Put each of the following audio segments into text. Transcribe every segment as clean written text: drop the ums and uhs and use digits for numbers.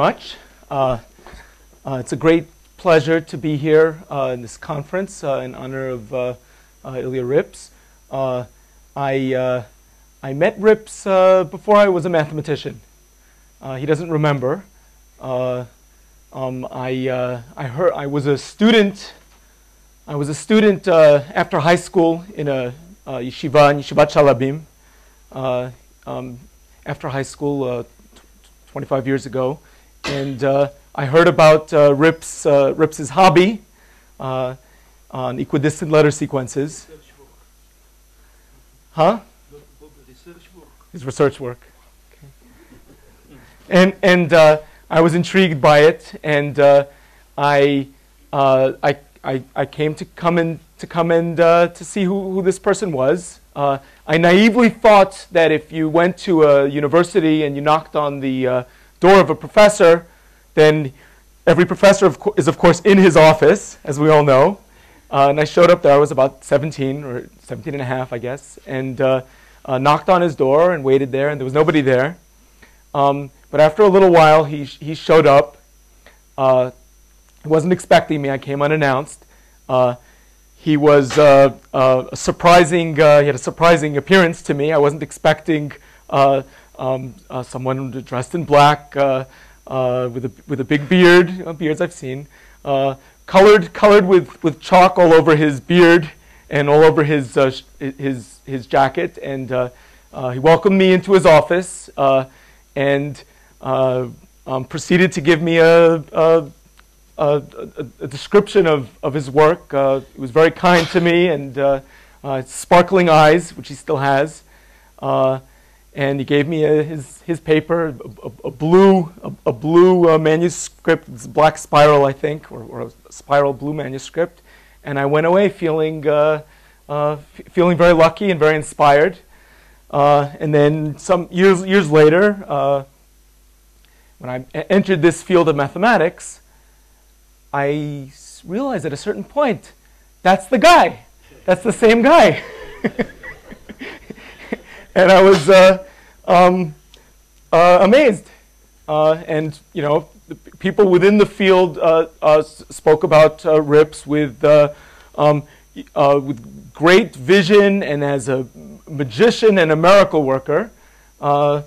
much. It's a great pleasure to be here in this conference in honor of Ilya Rips. I met Rips before I was a mathematician. He doesn't remember. I was a student. I was a student after high school in a Yeshivat Shalabim. After high school 25 years ago, and I heard about Rips's hobby on equidistant letter sequences. Huh? His research work. Okay. And I was intrigued by it, and I came to see who this person was. I naively thought that if you went to a university and you knocked on the door of a professor, then every professor is of course in his office, as we all know. And I showed up there. I was about 17 or 17 and a half, I guess, and knocked on his door and waited there, and there was nobody there. But after a little while, he showed up. He wasn't expecting me. I came unannounced. He was surprising. He had a surprising appearance to me. I wasn't expecting someone dressed in black with a big beard. Beards I've seen, colored with chalk all over his beard and all over his jacket. And he welcomed me into his office and proceeded to give me a description of his work. He was very kind to me, and sparkling eyes, which he still has. And he gave me his paper, a blue manuscript. It's a black spiral, I think, or a spiral blue manuscript. And I went away feeling feeling very lucky and very inspired. And then some years later, when I entered this field of mathematics, I realized at a certain point, that's the guy. That's the same guy. And I was amazed. And, you know, the people within the field spoke about Rips with great vision and as a magician and a miracle worker. On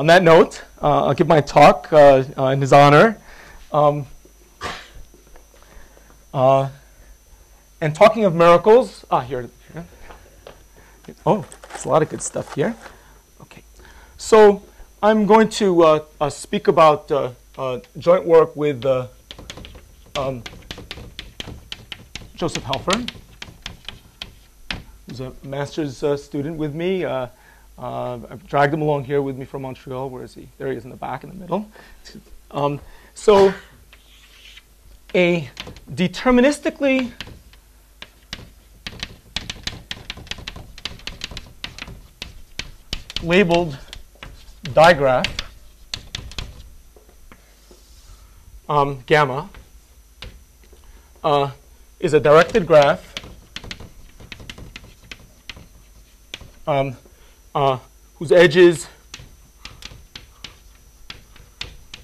that note, I'll give my talk in his honor. And talking of miracles, here. Oh, there's a lot of good stuff here. Okay, so I'm going to speak about joint work with Joseph Helfer, who's a master's student with me. I've dragged him along here with me from Montreal. Where is he? There he is in the back, in the middle. So a deterministically labeled digraph, gamma, is a directed graph whose edges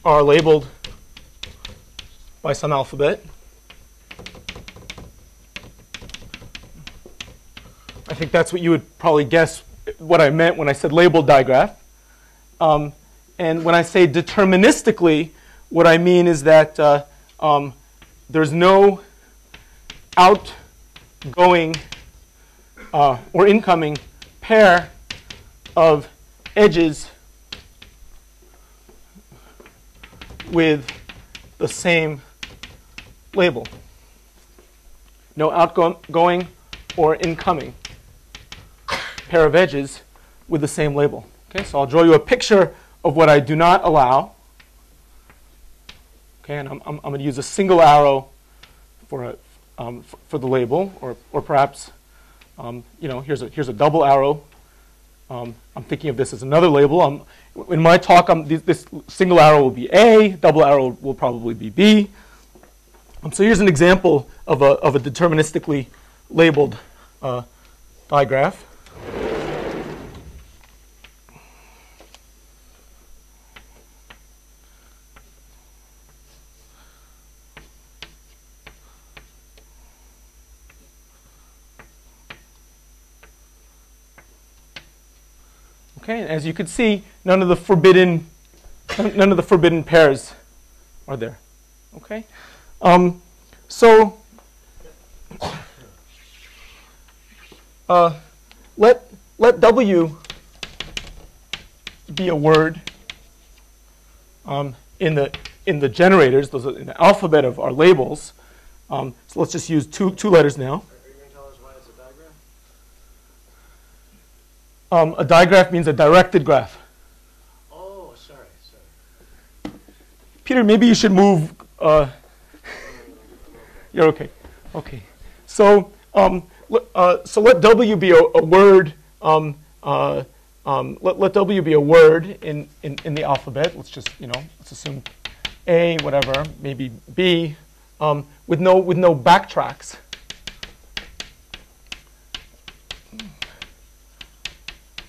are labeled by some alphabet. I think that's what you would probably guess what I meant when I said labeled digraph. And when I say deterministically, what I mean is that there's no outgoing or incoming pair of edges with the same label. No outgoing or incoming pair of edges with the same label. Okay, so I'll draw you a picture of what I do not allow. Okay, and I'm going to use a single arrow for the label, or perhaps you know, here's a double arrow. I'm thinking of this as another label. In my talk, this single arrow will be A, double arrow will probably be B. So here's an example of a deterministically labeled digraph. Okay, and as you can see, none of the forbidden pairs are there. Okay, so let W be a word in the generators. Those are in the alphabet of our labels. So let's just use two letters now. Are you going to tell us why it's a digraph? A digraph means a directed graph. Oh, sorry. Peter, maybe you should move. You're okay. Okay. So let W be a word. Let W be a word in the alphabet. Let's just let's assume A, whatever, maybe B, with no backtracks.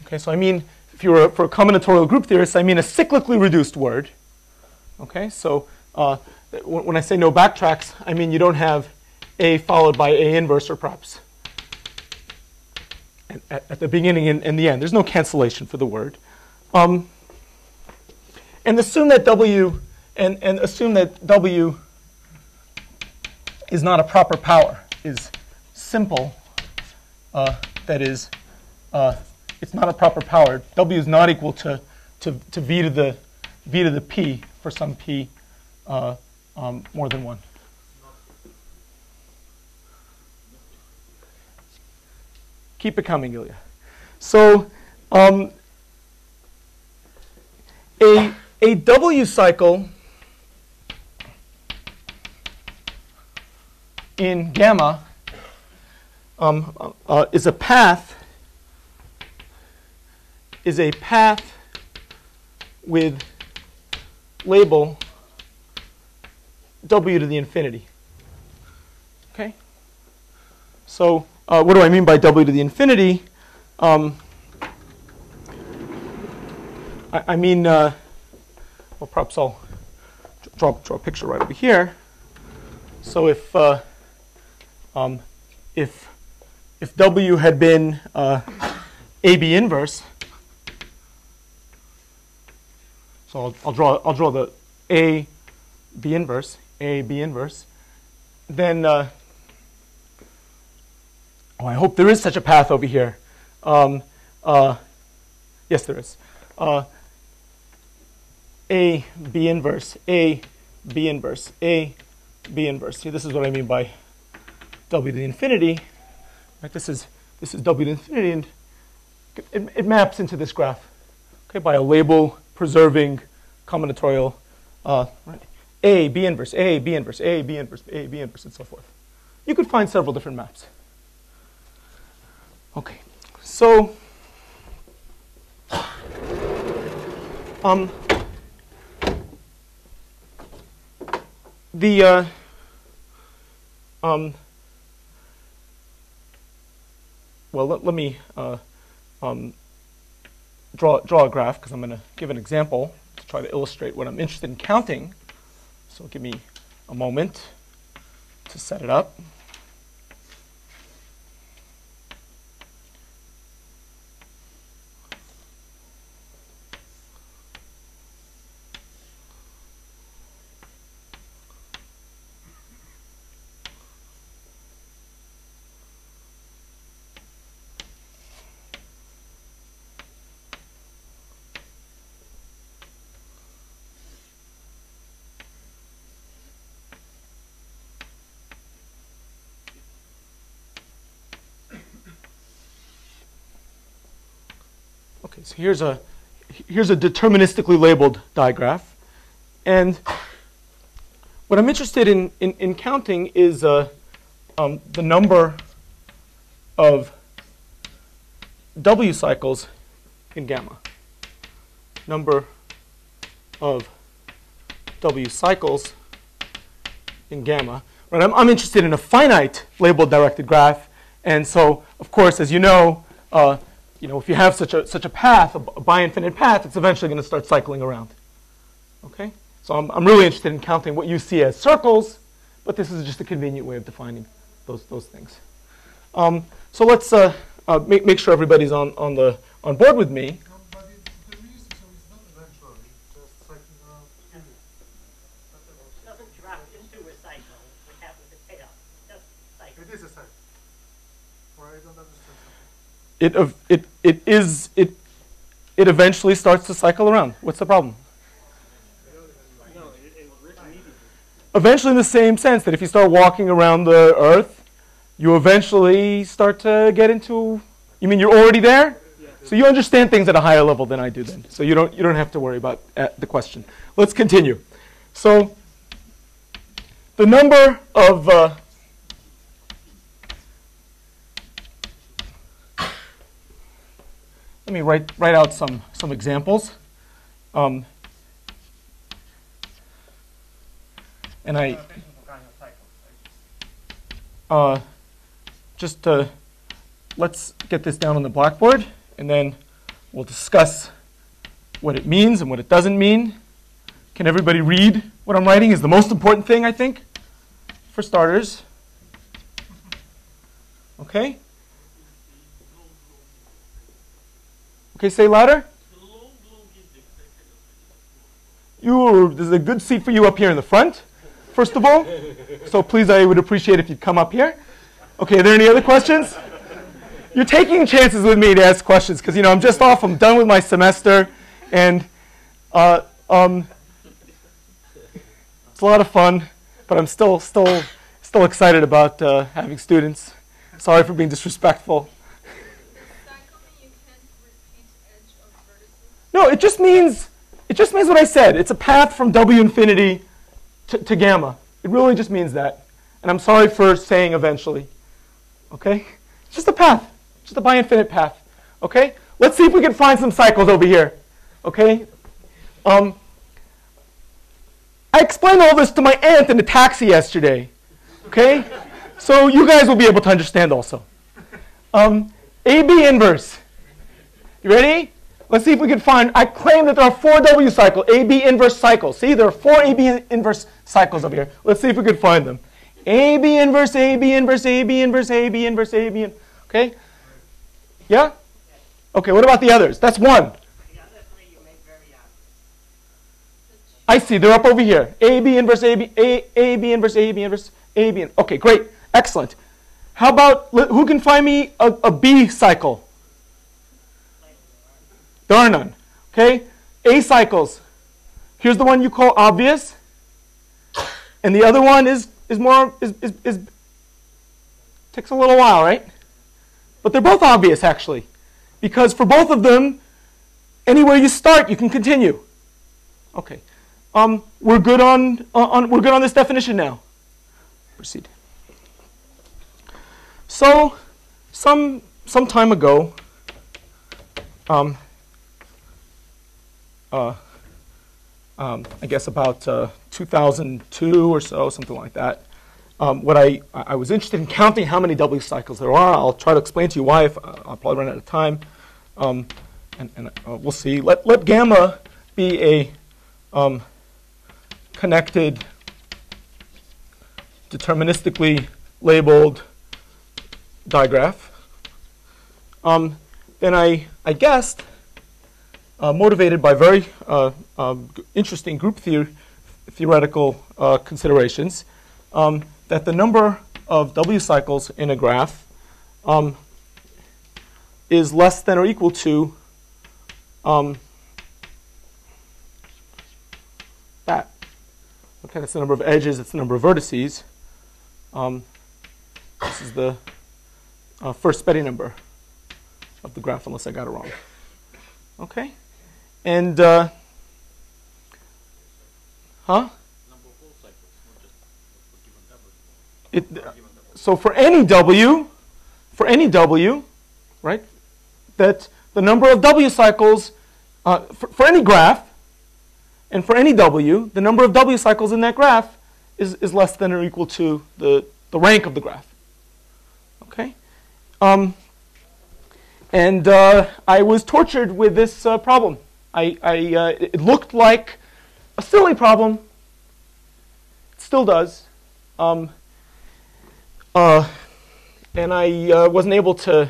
Okay, so I mean, if you were for a combinatorial group theorist, I mean a cyclically reduced word. Okay, so when I say no backtracks, I mean you don't have A followed by A inverse or perhaps at the beginning and the end. There's no cancellation for the word. And assume that W is not a proper power, is simple. That is, it's not a proper power. W is not equal to v to the p for some p more than 1. Keep it coming, Ilya. So a W cycle in gamma is a path with label W to the infinity. Okay? So what do I mean by W to the infinity? I mean, well, perhaps I'll draw a picture right over here. So if W had been AB inverse, so I'll draw the A B inverse, then I hope there is such a path over here. Yes, there is. A B inverse, A B inverse, A B inverse. See, this is what I mean by W to the infinity. Right, this is W to the infinity, and it maps into this graph. Okay, by a label preserving combinatorial. Right. A B inverse, A B inverse, A B inverse, A B inverse, and so forth. You could find several different maps. Okay, so well, let me draw a graph because I'm going to give an example to try to illustrate what I'm interested in counting. So give me a moment to set it up. Okay, so here's a deterministically labeled digraph, and what I'm interested in counting is the number of W cycles in gamma. Number of W cycles in gamma. Right, I'm interested in a finite labeled directed graph, and so of course, as you know, if you have such a path, a bi-infinite path, it's eventually going to start cycling around. Okay, so I'm really interested in counting what you see as circles, but this is just a convenient way of defining those things. So let's make sure everybody's on board with me. But it eventually starts to cycle around. What's the problem? Eventually, in the same sense that if you start walking around the Earth, you eventually start to get into. You mean you're already there? So you understand things at a higher level than I do then. So you don't have to worry about the question. Let's continue. So the number of let me write out some examples. And let's get this down on the blackboard, and then we'll discuss what it means and what it doesn't mean. Can everybody read what I'm writing? Is the most important thing, I think, for starters. Okay? Okay, say louder. This is a good seat for you up here in the front, first of all. So please, I would appreciate if you'd come up here. Okay, are there any other questions? You're taking chances with me to ask questions because, I'm just off. I'm done with my semester, and it's a lot of fun, but I'm still excited about having students. Sorry for being disrespectful. No, it just means what I said. It's a path from W infinity to gamma. It really just means that. And I'm sorry for saying eventually. Okay? It's just a path. Just a bi-infinite path. Okay? Let's see if we can find some cycles over here. Okay? I explained all this to my aunt in the taxi yesterday. Okay? So you guys will be able to understand also. AB inverse. You ready? Let's see if we can find. I claim that there are 4 W cycles, AB inverse cycles. See, there are 4 AB inverse cycles over here. Let's see if we can find them. AB inverse, AB inverse, AB inverse, AB inverse, AB inverse. Okay? Yeah? Okay, what about the others? That's 1. The other 3 you make very obvious. I see, they're up over here. AB inverse, AB inverse, AB inverse, AB. Okay, great. Excellent. How about, who can find me a B cycle? There are none. Okay? A cycles. Here's the one you call obvious. And the other one is takes a little while, right? But they're both obvious, actually. Because for both of them, anywhere you start, you can continue. Okay. We're good on this definition now. Proceed. So, some time ago, I guess about 2002 or so, something like that. What I was interested in counting how many W cycles there are. I'll try to explain to you why. I'll probably run out of time, and we'll see. Let gamma be a connected, deterministically labeled digraph. Then I guessed, motivated by very interesting group theoretical considerations, that the number of W cycles in a graph is less than or equal to that. Okay, that's the number of edges, it's the number of vertices. This is the first Betti number of the graph, unless I got it wrong. Okay? And, so for any W, right, that the number of W cycles, for any graph, and for any W, the number of W cycles in that graph is less than or equal to the rank of the graph. Okay? And I was tortured with this problem. It looked like a silly problem. It still does. And I wasn't able to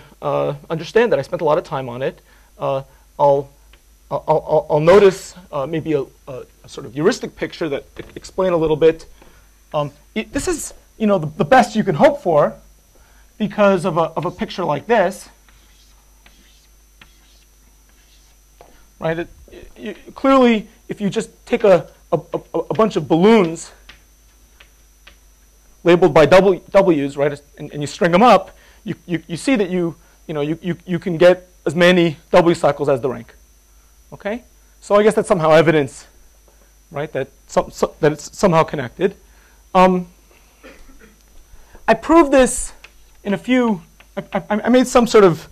understand that. I spent a lot of time on it. I'll notice maybe a sort of heuristic picture that explain a little bit. This is, the best you can hope for because of a picture like this. right? Clearly, if you just take a bunch of balloons labeled by W's, right, and you string them up, you see that you can get as many W cycles as the rank. Okay, so I guess that's somehow evidence, right, that it's somehow connected. I proved this in a few. I made some sort of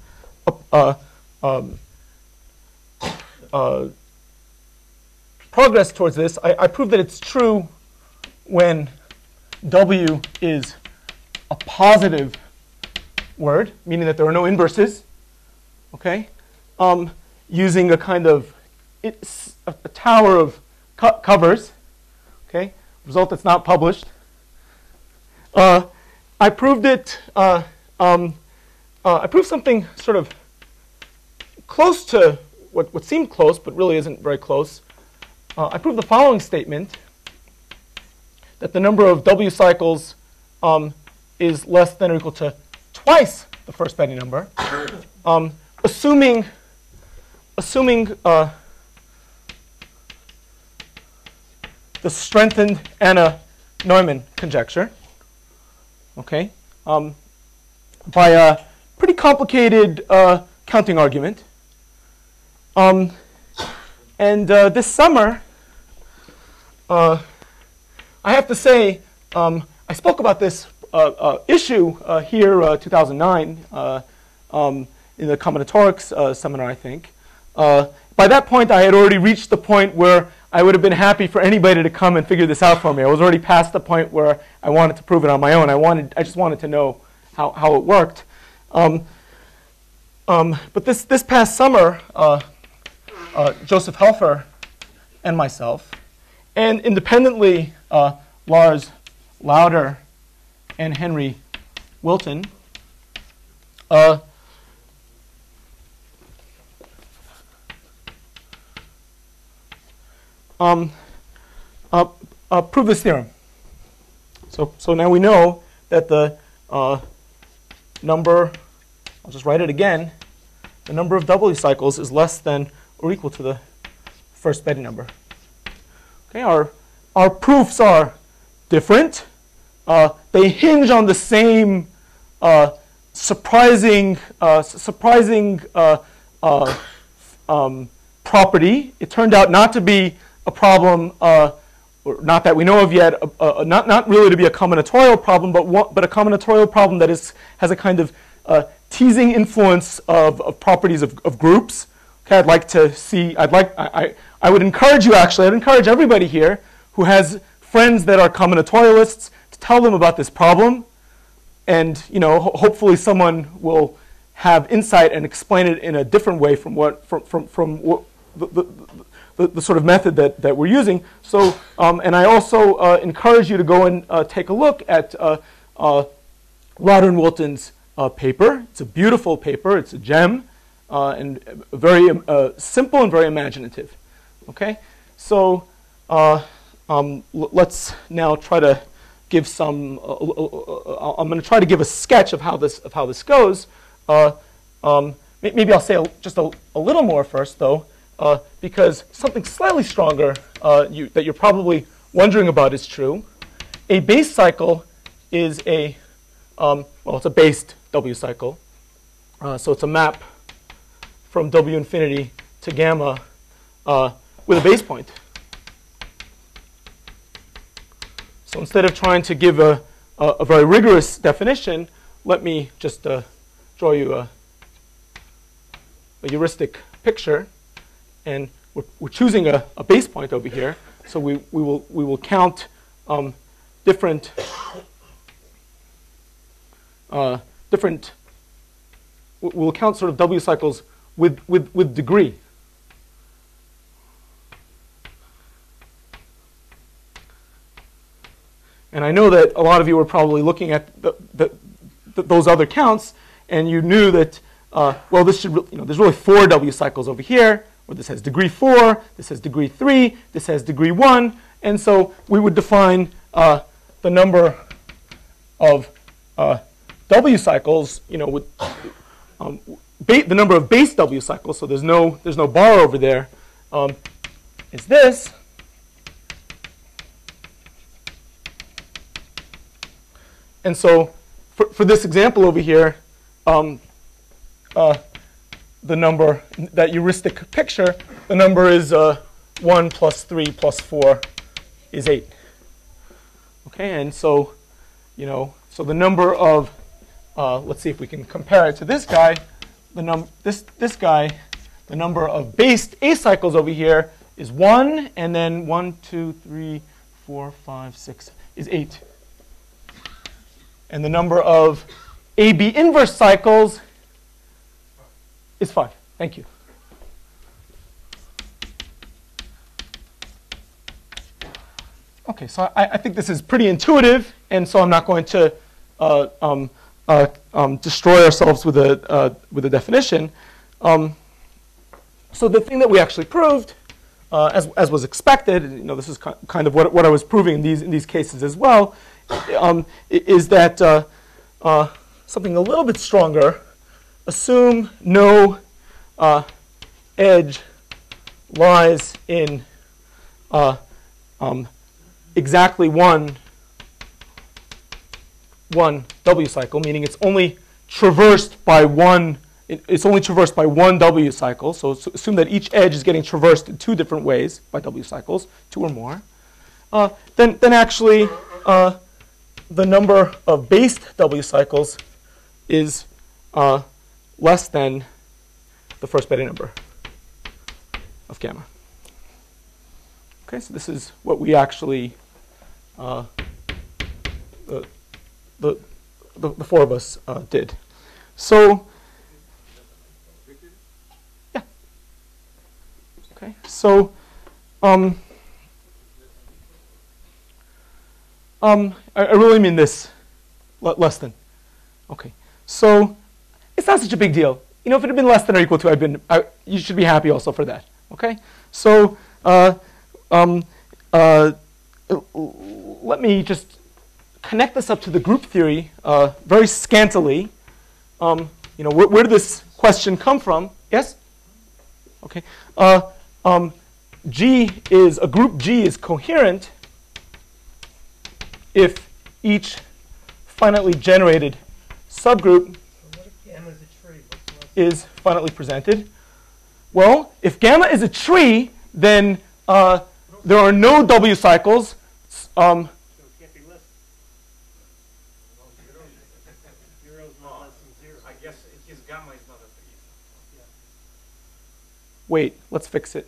progress towards this. I proved that it's true when W is a positive word, meaning that there are no inverses. Okay, using a kind of a tower of covers. Okay, result that's not published. I proved it. I proved something sort of close to what seemed close, but really isn't very close. I proved the following statement: that the number of W cycles is less than or equal to twice the first Betti number, assuming the strengthened Hanna Neumann conjecture. Okay, by a pretty complicated counting argument. And this summer, I have to say, I spoke about this issue here, 2009, in the combinatorics seminar, I think. By that point, I had already reached the point where I would have been happy for anybody to come and figure this out for me. I was already past the point where I wanted to prove it on my own. I just wanted to know how it worked. But this past summer, Joseph Helfer and myself, and independently Lars Lauder and Henry Wilton, prove this theorem. So now we know that the number, I'll just write it again, the number of W cycles is less than or equal to the first Betti number. Okay, our proofs are different. They hinge on the same surprising property. It turned out not to be a problem, or not that we know of yet, not really to be a combinatorial problem, but a combinatorial problem that has a kind of teasing influence of properties of groups. Okay, I'd like to see. I would encourage you, actually. I'd encourage everybody here who has friends that are combinatorialists to tell them about this problem, and hopefully someone will have insight and explain it in a different way from what the sort of method that we're using. So, and I also encourage you to go and take a look at Lauder and Wilton's paper. It's a beautiful paper. It's a gem, and very simple and very imaginative. Okay, so let's now try to give some. I'm going to try to give a sketch of how this goes. Maybe I'll say just a little more first, though. Because something slightly stronger that you're probably wondering about is true. A base cycle is it's a based W cycle. So it's a map from W infinity to gamma with a base point. So instead of trying to give a very rigorous definition, let me just draw you a heuristic picture. And we're choosing a base point over here, so we will count different we'll count sort of W cycles with degree. And I know that a lot of you were probably looking at those other counts, and you knew that well, this should there's really 4 W cycles over here. Or this has degree 4, this has degree 3, this has degree 1, and so we would define the number of W cycles, with the number of base W cycles. So there's no bar over there. is this. And so for this example over here, the number, that heuristic picture, the number is 1 plus 3 plus 4 is 8. Okay, and so, so the number of, let's see if we can compare it to this guy. This guy, the number of based A cycles over here is 1, and then 1, 2, 3, 4, 5, 6 is 8. And the number of AB inverse cycles is 5. Thank you. Okay, so I think this is pretty intuitive, and so I'm not going to destroy ourselves with a definition. So the thing that we actually proved, as was expected, this is kind of what I was proving in these cases as well, is that something a little bit stronger. Assume no edge lies in exactly one W cycle, meaning it's only traversed by one. It's only traversed by one W cycle. So assume that each edge is getting traversed in 2 different ways by W cycles, 2 or more. Then actually the number of based W cycles is less than the first Bethe number of gamma. Okay, so this is what we actually, the 4 of us did. So, yeah. Okay, so, I really mean this, less than. Okay, so it's not such a big deal. If it had been less than or equal to, you should be happy also for that. Okay, so let me just connect this up to the group theory very scantily. Where did this question come from? Yes. Okay. A group G is coherent if each finitely generated subgroup is finitely presented. Well, if gamma is a tree, then there are no W cycles. So it can't be less. Zero is not less than 0. I guess his gamma is not a 3. Wait, let's fix it.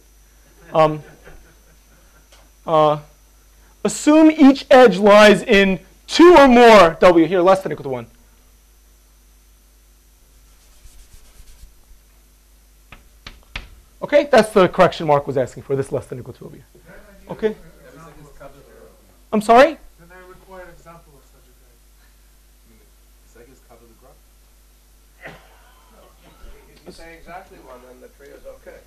Assume each edge lies in 2 or more W. Here, less than or equal to 1. Okay, that's the correction Mark was asking for, this less than or equal to over here. Okay? I'm sorry? Then I require an example of such a thing. If you say exactly 1, then the tree is okay.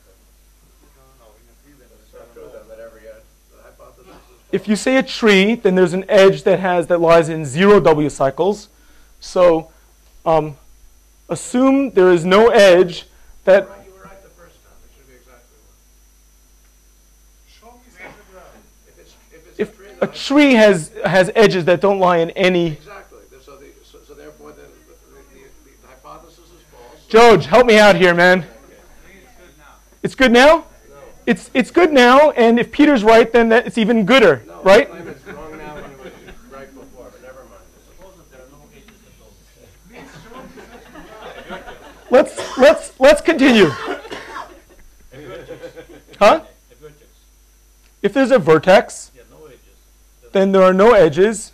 It's not true then that every edge, the hypothesis is If you say a tree, then there's an edge that lies in 0 W cycles. So assume there is no edge that... You were right the first time. It should be exactly 1. Show me such a graph. If A tree has edges that don't lie in any... Exactly. So therefore, then the hypothesis is false. George, help me out here, man. It's good now? No. It's good now, and if Peter's right, then it's even gooder, No, right? I claim it's wrong now when it was right before, but never mind. Suppose that there are no edges at all. Let's continue. Huh? If there's a vertex, then there are no edges.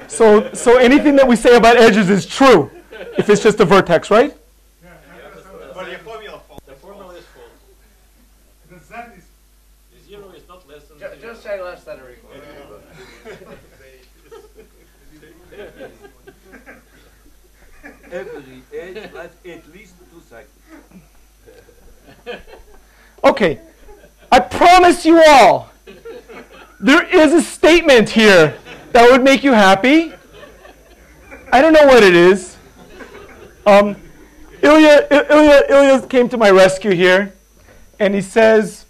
So anything that we say about edges is true if it's just a vertex, right? But your formula false. The formula is false. The Z is The 0 is not less than Just say less than or equal. Every edge has at least 2 cycles. Okay, I promise you all, there is a statement here that would make you happy. I don't know what it is. Ilya came to my rescue here, and he says,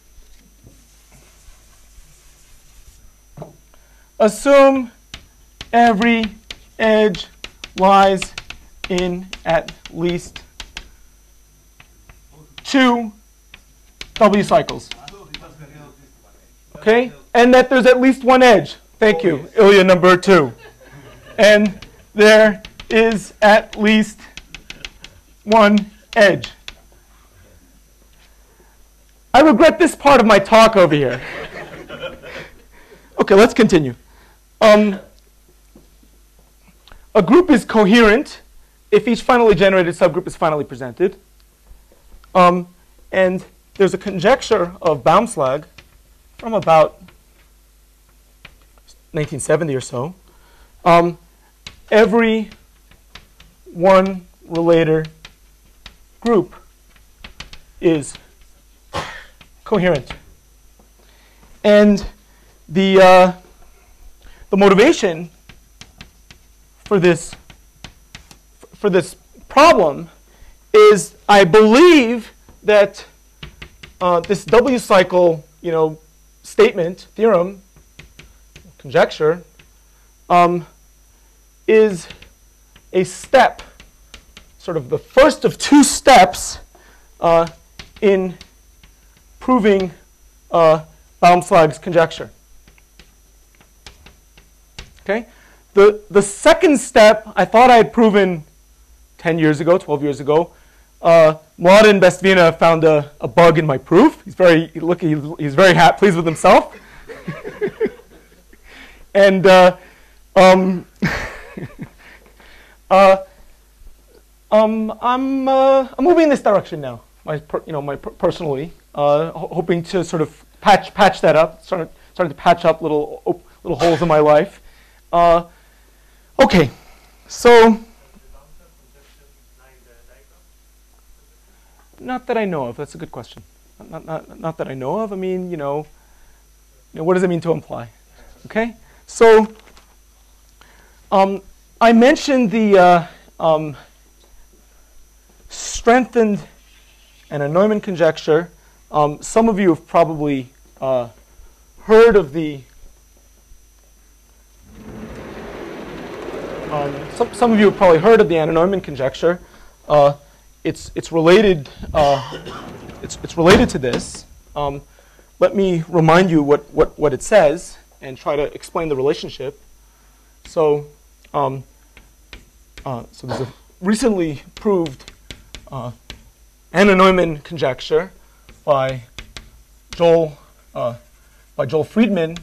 assume every edge lies in at least 2 W cycles. Okay? And that there's at least 1 edge. Thank you, Ilya number 2. And there is at least 1 edge. I regret this part of my talk over here. Okay, let's continue. A group is coherent if each finally generated subgroup is finally presented. And there's a conjecture of Baumslag from about 1970 or so. Every one relator group is coherent. And the motivation for this problem is, I believe that this W cycle, statement, theorem, conjecture, is a step, sort of the first of 2 steps in proving Baumslag's conjecture. Okay? The second step I thought I had proven 10 years ago, 12 years ago. Mladen Bestvina found a bug in my proof. He's very pleased with himself. And I'm moving in this direction now. Personally, hoping to sort of patch that up. Starting to patch up little holes in my life. Okay, so not that I know of. That's a good question. Not that I know of. I mean, what does it mean to imply? Okay, so I mentioned the strengthened Hanna Neumann conjecture. Some of you have probably heard of the some of you have probably heard of the Hanna Neumann conjecture. It's related. It's related to this. Let me remind you what it says and try to explain the relationship. So there's a recently proved Hanna Neumann conjecture by Joel Friedman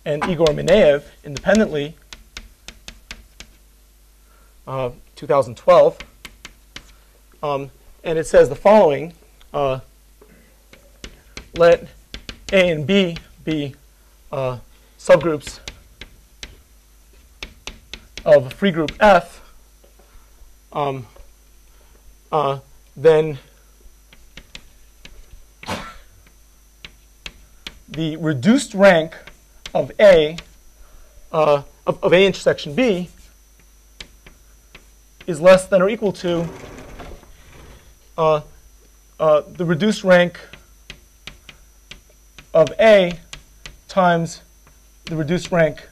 and Igor Mineyev independently, 2012, and it says the following: let A and B be subgroups of a free group F, then the reduced rank of A of A intersection B is less than or equal to the reduced rank of A times the reduced rank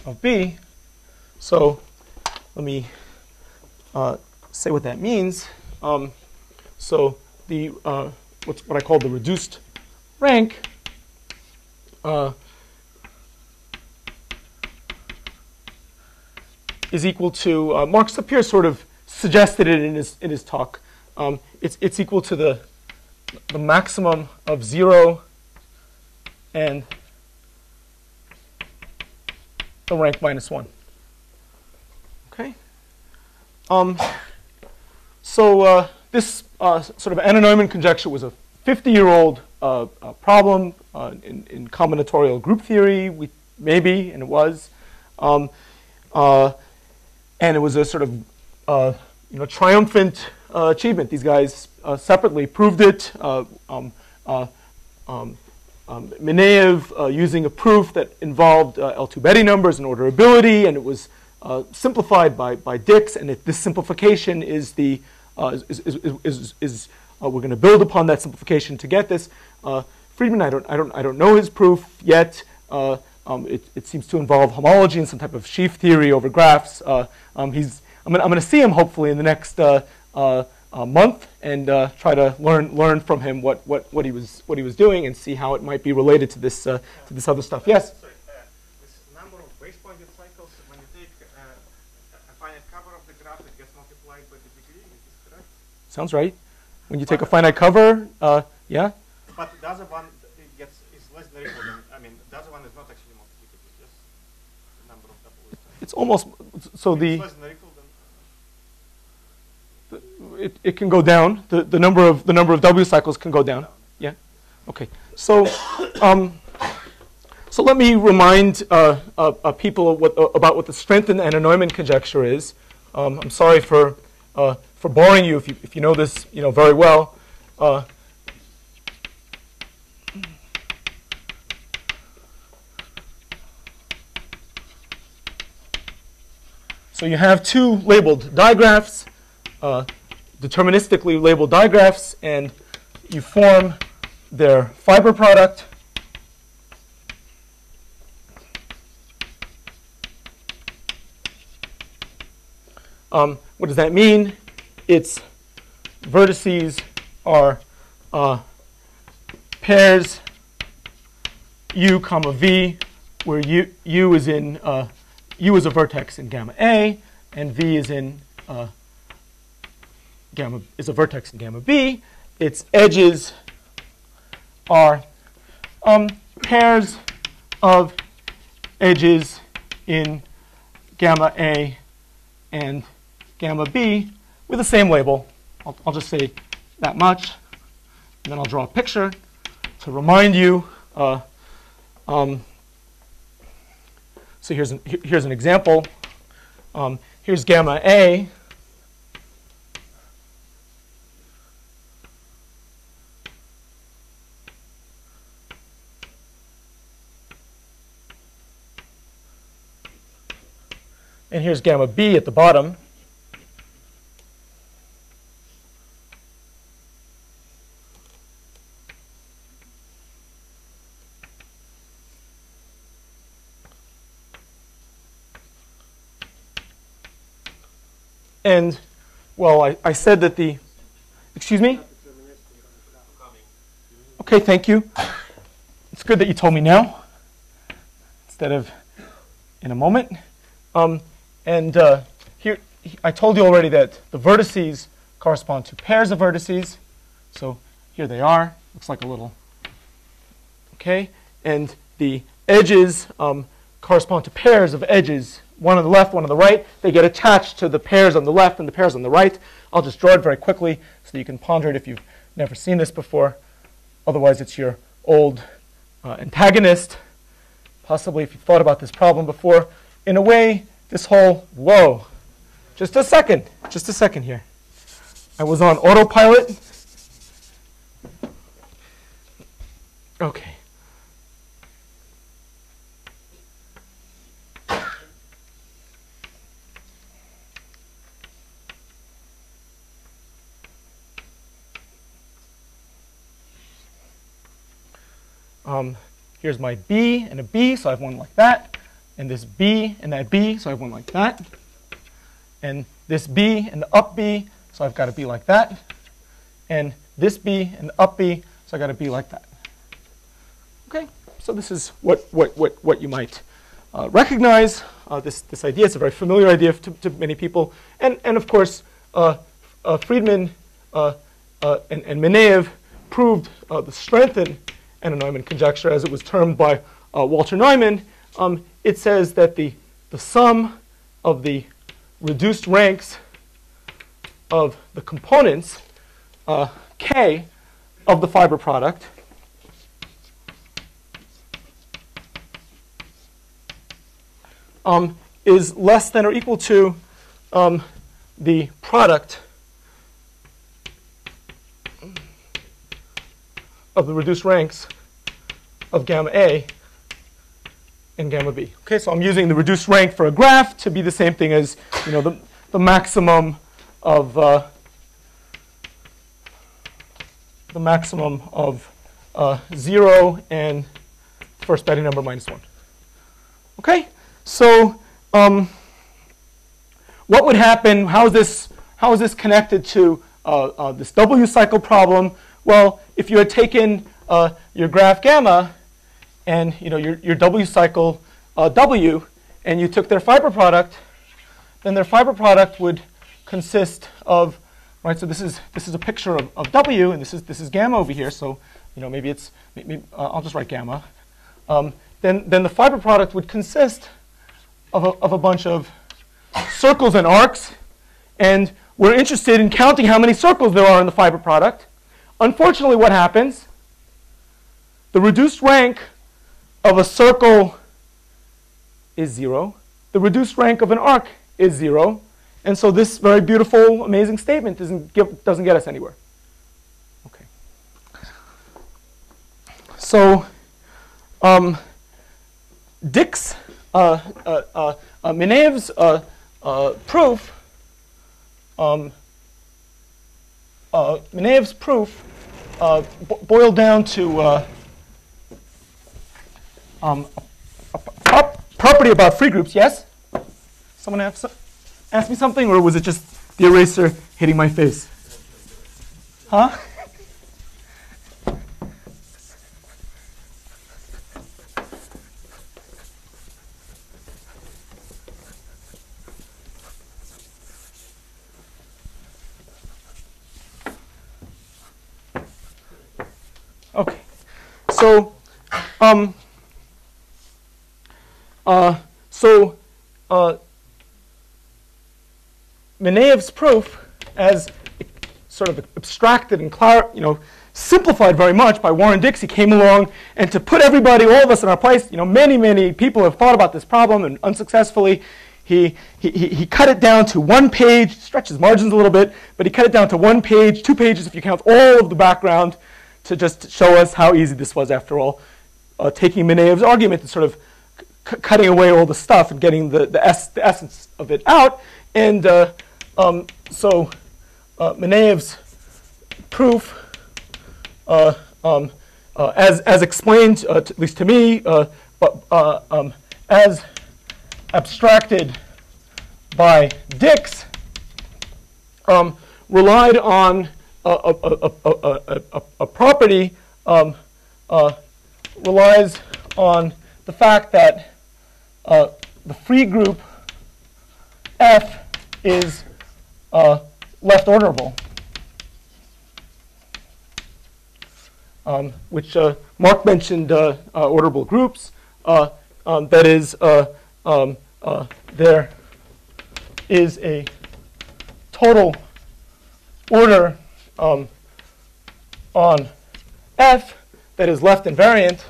of B. So let me say what that means. So the what I call the reduced rank is equal to Mark Sapir sort of suggested it in his talk. It's equal to the maximum of 0 and the rank minus 1. Okay. So this sort of Hanna Neumann conjecture was a 50-year-old problem in combinatorial group theory. And it was, and it was a sort of triumphant achievement. These guys separately proved it. Mineyev using a proof that involved L2 Betty numbers and orderability, and it was simplified by Dix, and if this simplification is the we're going to build upon that simplification to get this. Friedman, I don't know his proof yet. It seems to involve homology and some type of sheaf theory over graphs. I'm going to see him hopefully in the next month and try to learn from him what he was doing and see how it might be related to this other stuff. Yes. Sorry, this number of base pointed cycles, when you take a finite cover of the graph, it gets multiplied by the degree. Is this correct? Sounds right. When you take a finite cover, yeah. But the other one is less than or equal than. I mean, the other one is not actually multiplicative, just the number of double base points. It's almost so It's less than or equal than. it can go down. The number of W cycles can go down. Yeah. Okay. So so let me remind people about what the strengthened Hanna Neumann conjecture is. I'm sorry for boring you if you know this very well. So you have two labeled digraphs, deterministically labeled digraphs, and you form their fiber product. What does that mean? Its vertices are pairs U comma V, where U is in U is a vertex in gamma A, and V is in a vertex in gamma B. Its edges are pairs of edges in gamma A and gamma B with the same label. I'll just say that much, and then I'll draw a picture to remind you. So here's an example. Here's gamma A. And here's gamma B at the bottom. And, well, I said that the, excuse me? Okay, thank you. It's good that you told me now instead of in a moment. Here, I told you already that the vertices correspond to pairs of vertices. So here they are. Looks like a little, okay? And the edges correspond to pairs of edges, one on the left, one on the right. They get attached to the pairs on the left and the pairs on the right. I'll just draw it very quickly so you can ponder it if you've never seen this before. Otherwise, it's your old antagonist, possibly if you've thought about this problem before. In a way, this whole, whoa, just a second here. I was on autopilot. Okay. Here's my B and a B, so I have one like that. And this B and that B, so I have one like that. And this B and the up B, so I've got a B like that. And this B and the up B, so I got a B like that. Okay, so this is what you might recognize. This idea, it's a very familiar idea to many people. And of course, Friedman and Meneev proved the strengthened Hanna Neumann conjecture, as it was termed by Walter Neumann. It says that the sum of the reduced ranks of the components, K, of the fiber product is less than or equal to the product of the reduced ranks of gamma A and gamma b. Okay, so I'm using the reduced rank for a graph to be the same thing as, the maximum of 0 and first Betty number minus 1. Okay, so what would happen? How is this connected to this W cycle problem? Well, if you had taken your graph gamma and your W cycle W, and you took their fiber product, then their fiber product would consist of, right? So this is a picture of W, and this is gamma over here. So maybe I'll just write gamma. Then the fiber product would consist of a bunch of circles and arcs, and we're interested in counting how many circles there are in the fiber product. Unfortunately, what happens? The reduced rank of a circle is 0. The reduced rank of an arc is 0. And so this very beautiful, amazing statement doesn't get us anywhere. Okay. So Dick's Menev's proof. Menev's proof boiled down to a property about free groups. Yes? Someone ask me something, or was it just the eraser hitting my face? Huh? Okay, so Menev's proof, as sort of abstracted and simplified very much by Warren Dixie, came along, and to put everybody, all of us in our place, many people have thought about this problem, and unsuccessfully, he cut it down to 1 page, stretched his margins a little bit, but he cut it down to 1 page, 2 pages if you count all of the background, to just show us how easy this was after all, taking Menev's argument and sort of cutting away all the stuff and getting the essence of it out. And so Menev's proof, as explained, at least to me, as abstracted by Dix, relied on a property, relies on the fact that the free group F is left orderable, which Mark mentioned orderable groups. That is, there is a total order on F that is left invariant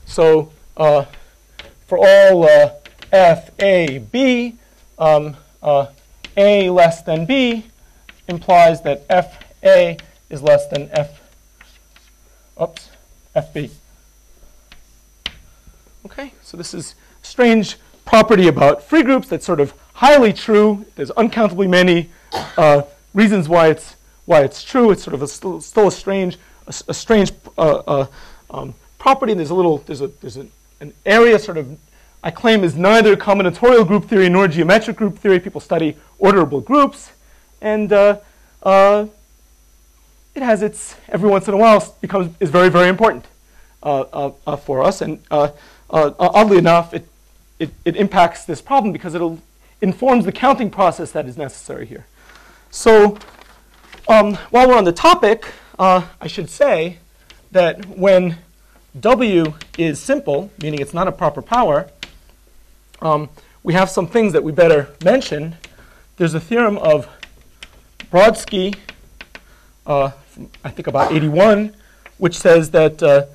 so for all F, A, B, A less than B implies that F, A is less than FB. Okay, so this is a strange property about free groups that's sort of highly true. There's uncountably many reasons why it's true. It's sort of still a strange property. And there's an area sort of I claim is neither combinatorial group theory nor geometric group theory. People study orderable groups, and it has its every once in a while is very, very important for us. And oddly enough, it impacts this problem because it informs the counting process that is necessary here. So while we're on the topic, I should say that when W is simple, meaning it's not a proper power, we have some things that we better mention. There's a theorem of Brodsky, from, I think about 81, which says that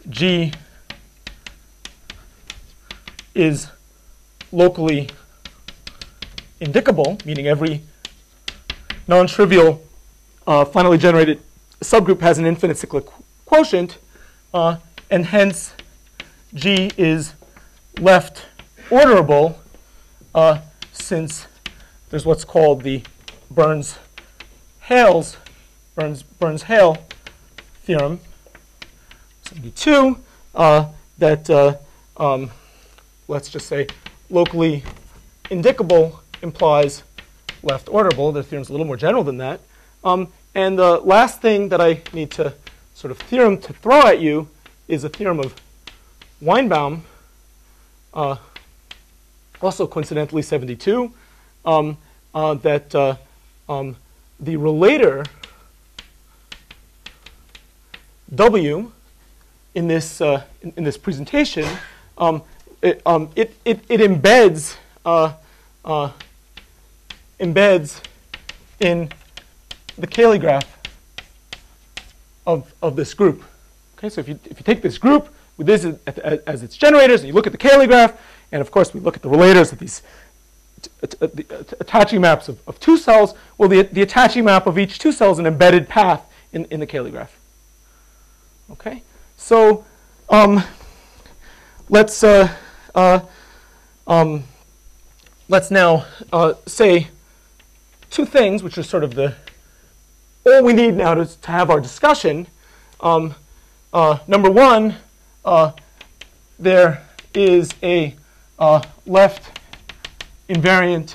G is locally indicable, meaning every non-trivial finally generated subgroup has an infinite cyclic quotient, and hence G is left orderable since there's what's called the Burns-Hale theorem, 72, that let's just say locally indicable implies left orderable. The theorem's a little more general than that. And the last thing that I need to sort of theorem to throw at you is a theorem of Weinbaum, also coincidentally 72, that the relator W in this presentation it embeds in the Cayley graph of this group. Okay, so if you take this group with this as its generators, and you look at the Cayley graph, and of course we look at the relators of these attaching maps of two cells, well, the attaching map of each two cells is an embedded path in the Cayley graph. Okay, so let's now say two things, which are sort of all we need now to have our discussion. Number one, there is a left invariant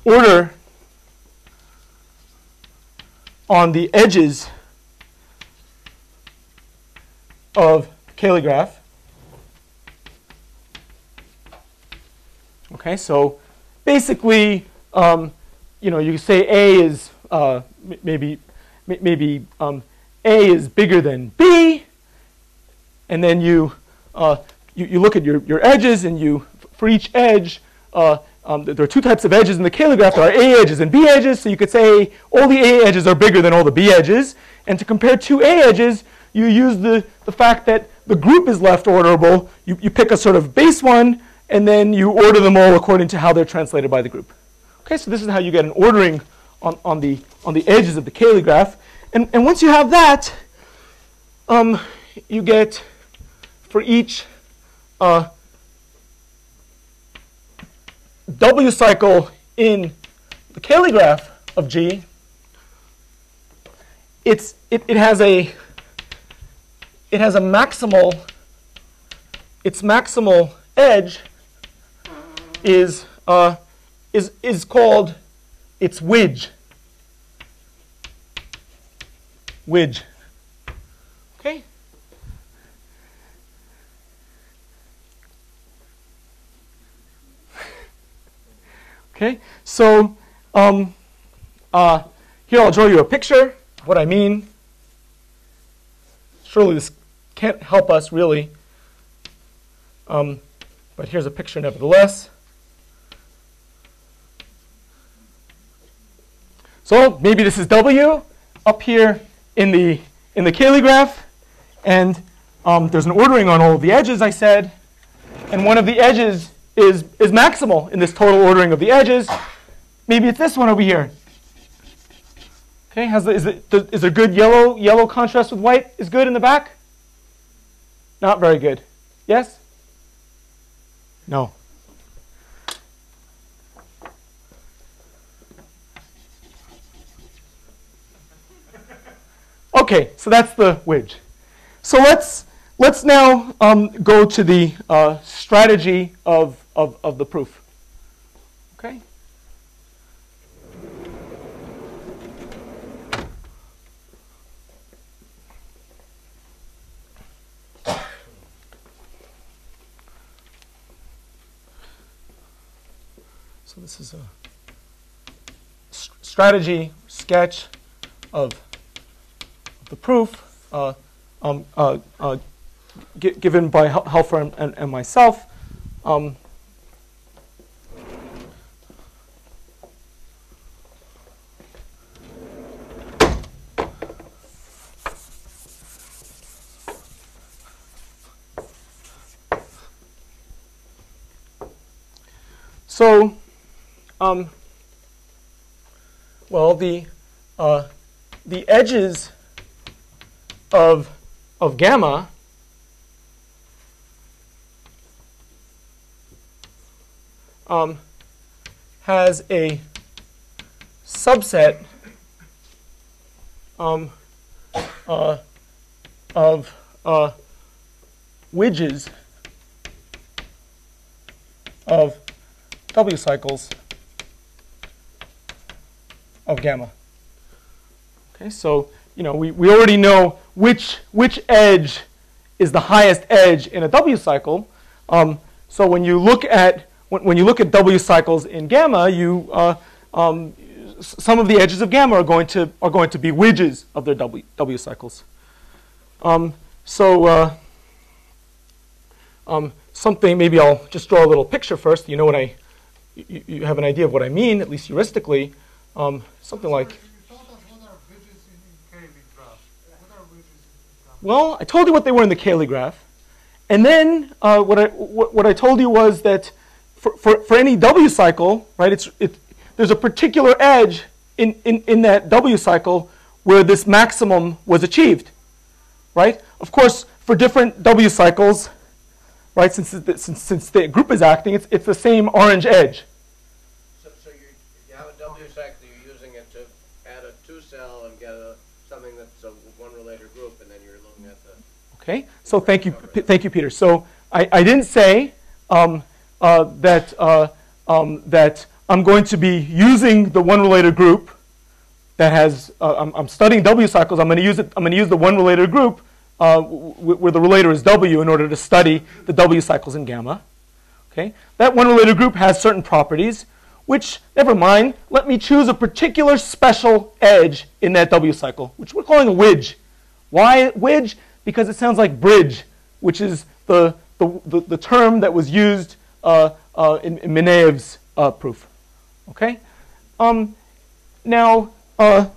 order on the edges of the Cayley graph. Okay, so basically, you say A is maybe A is bigger than B, and then you look at your edges, and for each edge, there are two types of edges in the Cayley graph. There are A edges and B edges, so you could say all the A edges are bigger than all the B edges. And to compare two A edges, you use the fact that the group is left orderable. You pick a sort of base one, and then you order them all according to how they're translated by the group. Okay, so this is how you get an ordering on the edges of the Cayley graph. And once you have that, you get for each W cycle in the Cayley graph of G, it has a maximal, its maximal edge is called its widge. Okay. Okay. So here I'll draw you a picture of what I mean. Surely this can't help us really, but here's a picture nevertheless. So maybe this is W up here in the Cayley graph, and there's an ordering on all of the edges, I said, and one of the edges is maximal in this total ordering of the edges. Maybe it's this one over here. Okay, is there good yellow contrast with white is good in the back? Not very good. Yes? No. Okay, so that's the widge. So let's now go to the strategy of the proof. Okay. So this is a strategy sketch of the proof given by Helfer and myself. So Well, the edges of gamma has a subset of widges of W cycles of gamma. Okay, so we already know which edge is the highest edge in a W cycle. So when you look at W cycles in gamma, some of the edges of gamma are going to be widges of their W cycles. Something, maybe I'll just draw a little picture first. You have an idea of what I mean, at least heuristically. Something like. You told us what are widgets in Cayley graph. What are widgets in gamma? Well, I told you what they were in the Cayley graph, and then what I told you was that for any W cycle, right? There's a particular edge in that W cycle where this maximum was achieved, right? Of course, for different W cycles, right? Since the group is acting, it's the same orange edge. So you have a W cycle, you're using it to add a 2-cell and get something that's a one-related group, and then you're looking at the. Okay. So thank you, Peter. So I didn't say that I'm going to be using the one-related group that has. I'm studying W cycles. I'm going to use it. I'm going to use the one-related group where the relator is W in order to study the W cycles in gamma. Okay. That one-related group has certain properties, which, never mind, let me choose a particular special edge in that W cycle, which we're calling a widge. Why widge? Because it sounds like bridge, which is the term that was used in Mendeleev's proof. Okay? Now, It's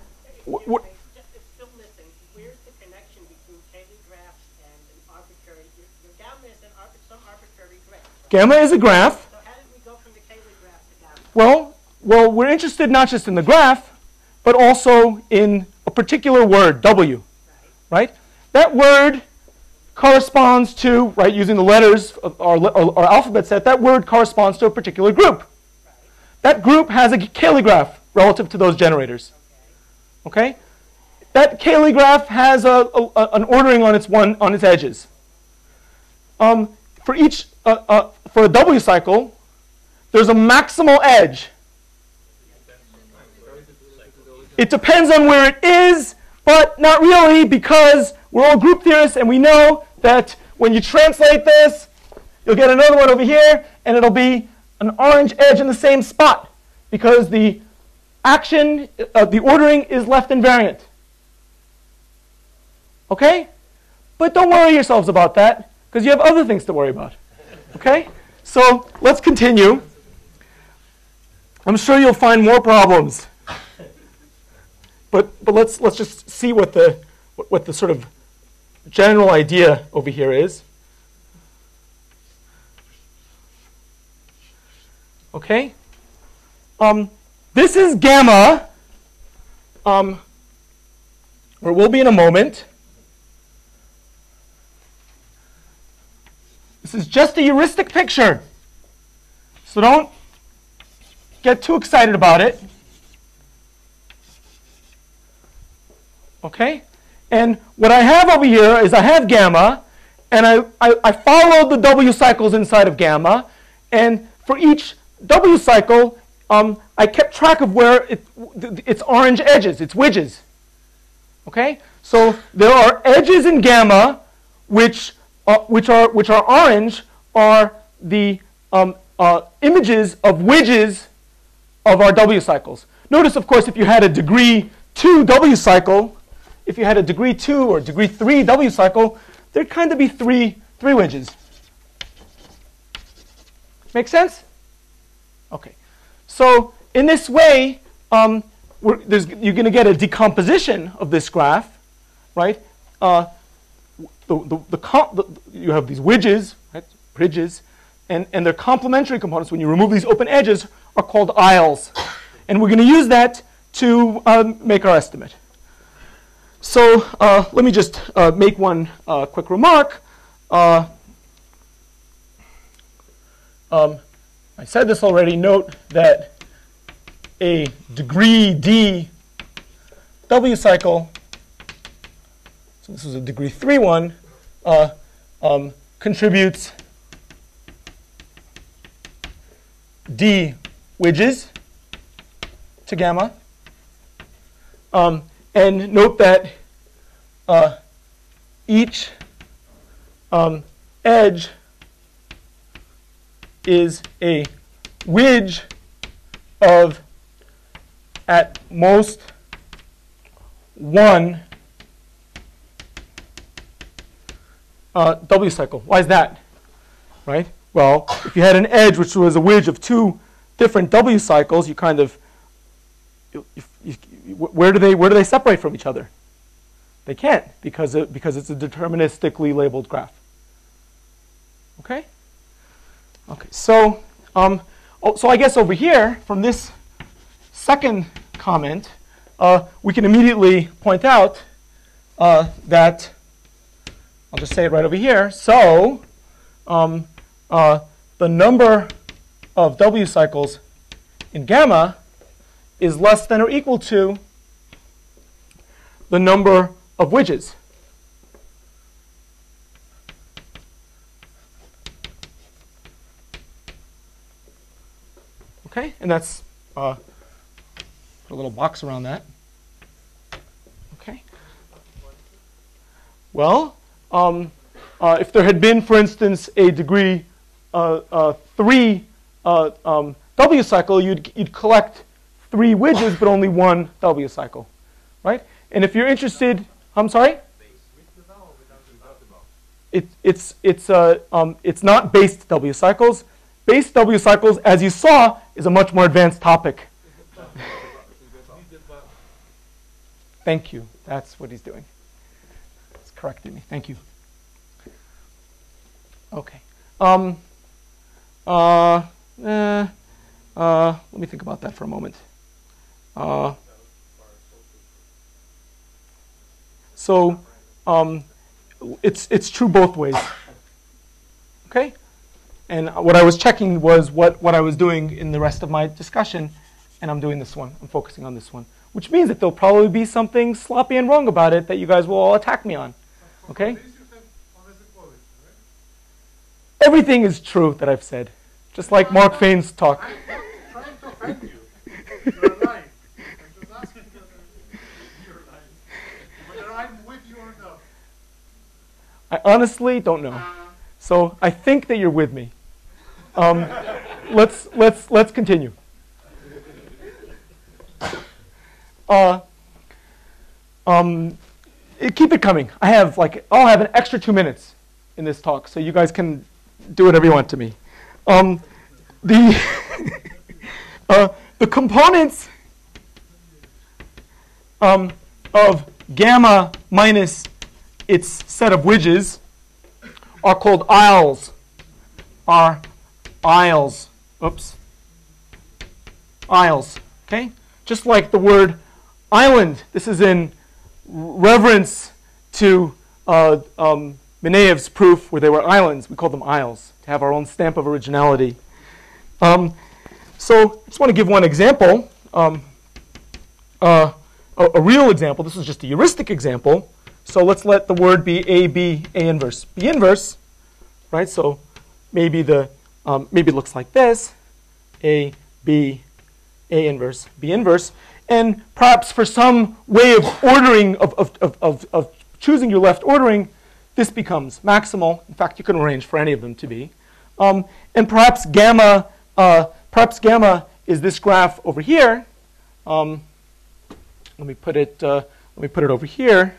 still missing. Where's the connection between Cayley graphs and an arbitrary? Your gamma is some arbitrary graph. Gamma is a graph. So how did we go from the Cayley graph to gamma? Well, we're interested not just in the graph, but also in a particular word, W. Right? That word corresponds to, right, using the letters of our alphabet set, that word corresponds to a particular group. That group has a Cayley graph relative to those generators. Okay? That Cayley graph has an ordering on its edges. For a W cycle, there's a maximal edge. It depends on where it is, but not really, because we're all group theorists and we know that when you translate this, you'll get another one over here, and it'll be an orange edge in the same spot, because the action, the ordering is left invariant. Okay? But don't worry yourselves about that, because you have other things to worry about. Okay? So let's continue. I'm sure you'll find more problems. But let's just see what the sort of general idea over here is. Okay? This is gamma, where we'll be in a moment. This is just a heuristic picture, so don't get too excited about it. Okay? And what I have over here is I have gamma, and I followed the W cycles inside of gamma, and for each W cycle, I kept track of where its orange edges, its widges. Okay? So there are edges in gamma which are orange, are the images of widges of our W cycles. Notice, of course, if you had a degree 2 W cycle, if you had a degree 2 or degree 3 W cycle, there'd kind of be three wedges. Make sense? Okay. So in this way, you're going to get a decomposition of this graph, right? You have these widges, right? Bridges, and their complementary components, when you remove these open edges, are called aisles. And we're going to use that to make our estimate. So let me just make one quick remark. I said this already. Note that a degree D W cycle, so this is a degree 3 one, contributes D widges to gamma. And note that each edge is a widge of at most one W cycle. Why is that? Right? Well, if you had an edge which was a widge of 2 different W cycles, you kind of where do they separate from each other? They can't because it's a deterministically labeled graph. Okay. Okay. So so I guess over here from this second comment, we can immediately point out that I'll just say it right over here. So the number of W cycles in gamma is less than or equal to the number of widges. Okay, and that's put a little box around that. Okay. Well, if there had been, for instance, a degree 3 W cycle, you'd collect 3 widges, but only 1 W cycle, right? And if you're interested, I'm sorry? It's not based W cycles. Based W cycles, as you saw, is a much more advanced topic. Thank you. That's what he's doing. He's correcting me. Thank you. Okay. Let me think about that for a moment. So it's true both ways. Okay? And what I was checking was what I was doing in the rest of my discussion, and I'm doing this one. I'm focusing on this one, which means that there'll probably be something sloppy and wrong about it that you guys will all attack me on. Okay? Everything is true that I've said, just like Mark Fain's talk. I'm trying to offend you. You're lying. I'm just asking whether you're lying. Whether I'm with you or not. I honestly don't know. So I think that you're with me. Let's continue. Keep it coming. I'll have an extra 2 minutes in this talk, so you guys can do whatever you want to me. The components of gamma minus its set of widges are called aisles. Oops. Aisles. Okay? Just like the word island. This is in reverence to Mendeev's proof where they were islands. We call them aisles to have our own stamp of originality. So I just want to give one example. A real example. This is just a heuristic example. So let's let the word be A, B, A inverse. B inverse, right? So maybe maybe it looks like this. A, B, A inverse, B inverse. And perhaps for some way of ordering, of choosing your left ordering, this becomes maximal. In fact, you can arrange for any of them to be. And perhaps gamma is this graph over here. Let me put it over here.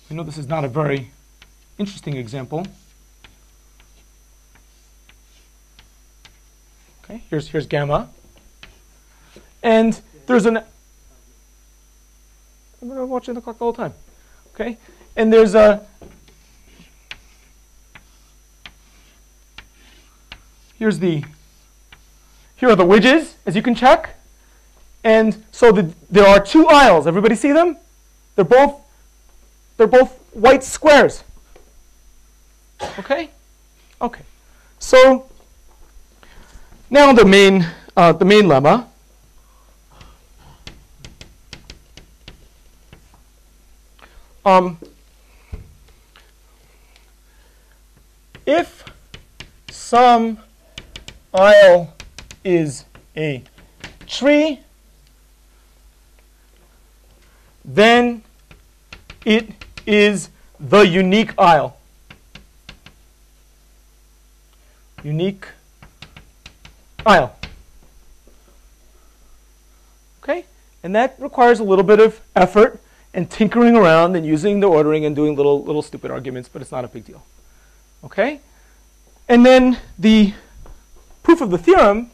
I know this is not a very interesting example. Here's gamma. And there's an... I'm watching the clock the whole time. Okay? And there's a... Here are the widges, as you can check. And so there are two aisles. Everybody see them? They're both white squares. Okay? Okay. So now the main lemma. If some aisle is a tree, then it is the unique aisle. Unique aisle. Okay? And that requires a little bit of effort and tinkering around and using the ordering and doing little stupid arguments, but it's not a big deal. Okay? And then the proof of the theorem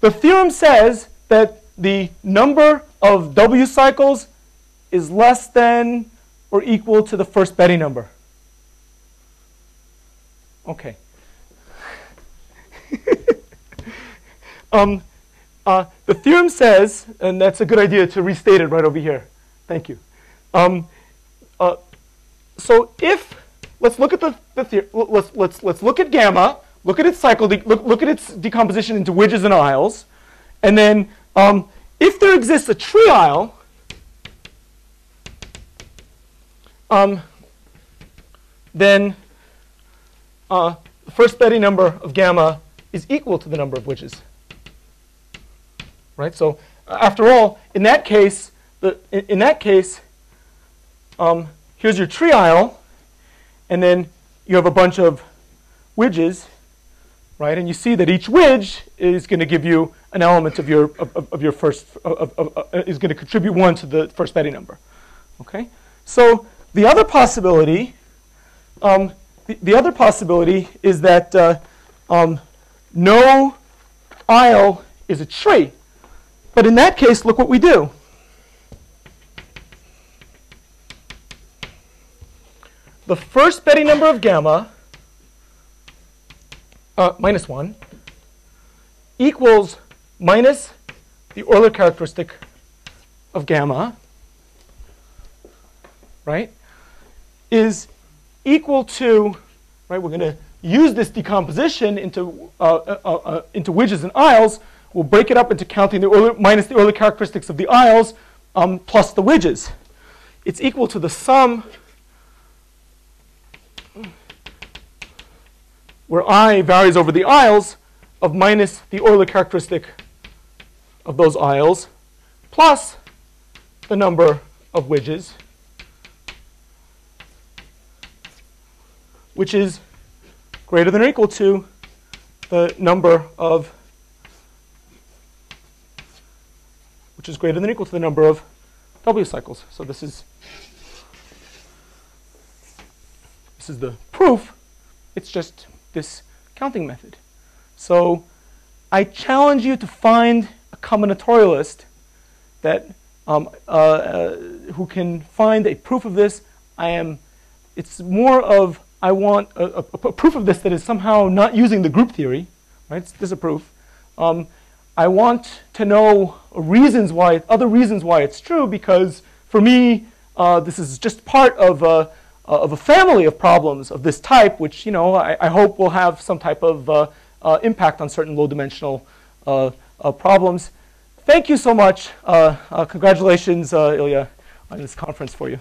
the theorem says that the number of W cycles is less than or equal to the first Betti number. Okay. The theorem says, and that's a good idea to restate it right over here. Thank you. So if let's look at the theorem. Let's look at gamma. Look at its cycle. Look at its decomposition into widges and aisles, and then if there exists a tree aisle, then the first Betti number of gamma is equal to the number of widges. Right. So after all, in that case, here's your tree aisle, and then you have a bunch of widges, right? And you see that each widge is going to give you an element of your first is going to contribute one to the first Betti number. Okay. So the other possibility, the other possibility is that no aisle is a tree. But in that case, look what we do. The first Betti number of gamma, minus 1, equals minus the Euler characteristic of gamma, right, is equal to, right, we're going to use this decomposition into widges and aisles. We'll break it up into counting the Euler, minus the Euler characteristics of the aisles plus the widges. It's equal to the sum, where I varies over the aisles, of minus the Euler characteristic of those aisles plus the number of widges, which is greater than or equal to the number of W cycles. So this is the proof. It's just this counting method. So I challenge you to find a combinatorialist that who can find a proof of this. It's more of I want a proof of this that is somehow not using the group theory, right? This is a proof. I want to know other reasons why it's true, because for me, this is just part of a family of problems of this type, which I hope will have some type of impact on certain low-dimensional problems. Thank you so much. Congratulations, Ilya, on this conference for you.